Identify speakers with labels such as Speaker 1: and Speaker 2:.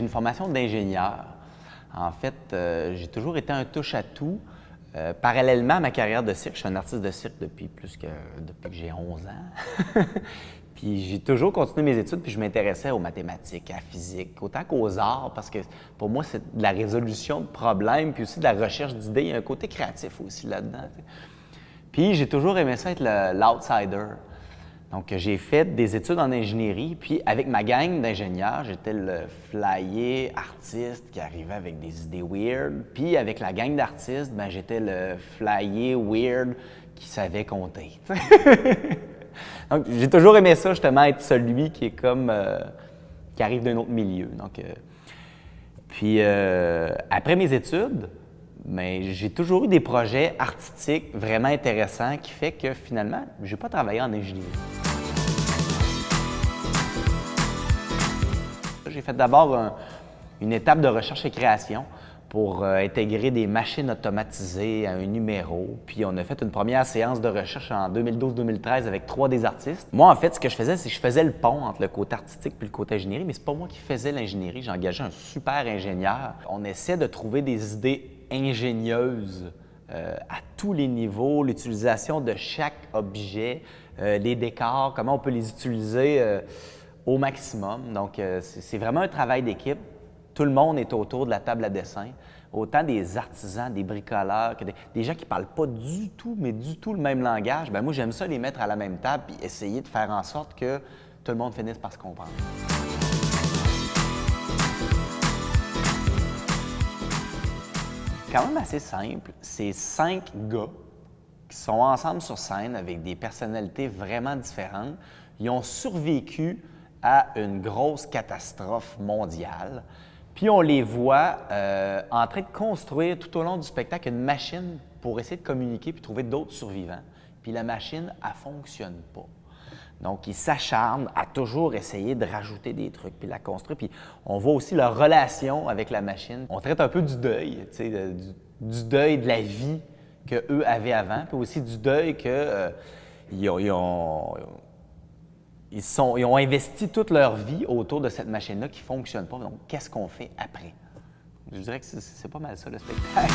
Speaker 1: j'ai une formation d'ingénieur. En fait, j'ai toujours été un touche-à-tout. Parallèlement à ma carrière de cirque, je suis un artiste de cirque depuis que j'ai 11 ans. Puis j'ai toujours continué mes études, puis je m'intéressais aux mathématiques, à la physique, autant qu'aux arts, parce que pour moi, c'est de la résolution de problèmes, puis aussi de la recherche d'idées. Il y a un côté créatif aussi là-dedans. Puis j'ai toujours aimé ça être l'outsider. Donc j'ai fait des études en ingénierie, puis avec ma gang d'ingénieurs, j'étais le flyer artiste qui arrivait avec des idées weird. Puis avec la gang d'artistes, ben j'étais le flyer weird qui savait compter. Donc, j'ai toujours aimé ça, justement, être celui qui est comme, qui arrive d'un autre milieu. Donc, puis, après mes études, ben, j'ai toujours eu des projets artistiques vraiment intéressants qui fait que, finalement, je n'ai pas travaillé en ingénierie. J'ai fait d'abord une étape de recherche et création pour intégrer des machines automatisées à un numéro. Puis on a fait une première séance de recherche en 2012-2013 avec 3 des artistes. Moi, en fait, ce que je faisais, c'est que je faisais le pont entre le côté artistique puis le côté ingénierie, mais c'est pas moi qui faisais l'ingénierie. J'ai engagé un super ingénieur. On essaie de trouver des idées ingénieuses à tous les niveaux, l'utilisation de chaque objet, les décors, comment on peut les utiliser au maximum. Donc, c'est vraiment un travail d'équipe. Tout le monde est autour de la table à dessin, autant des artisans, des bricoleurs, que des gens qui ne parlent pas du tout, mais du tout le même langage. Bien, moi, j'aime ça les mettre à la même table et essayer de faire en sorte que tout le monde finisse par se comprendre. Quand même assez simple. C'est 5 gars qui sont ensemble sur scène avec des personnalités vraiment différentes. Ils ont survécu à une grosse catastrophe mondiale. Puis on les voit en train de construire tout au long du spectacle une machine pour essayer de communiquer puis trouver d'autres survivants. Puis la machine, elle ne fonctionne pas. Donc, ils s'acharnent à toujours essayer de rajouter des trucs puis la construire. Puis on voit aussi leur relation avec la machine. On traite un peu du deuil, tu sais, du deuil de la vie qu'eux avaient avant, puis aussi du deuil qu'ils ont investi toute leur vie autour de cette machine-là qui ne fonctionne pas. Donc, qu'est-ce qu'on fait après? Je dirais que c'est pas mal ça, le spectacle.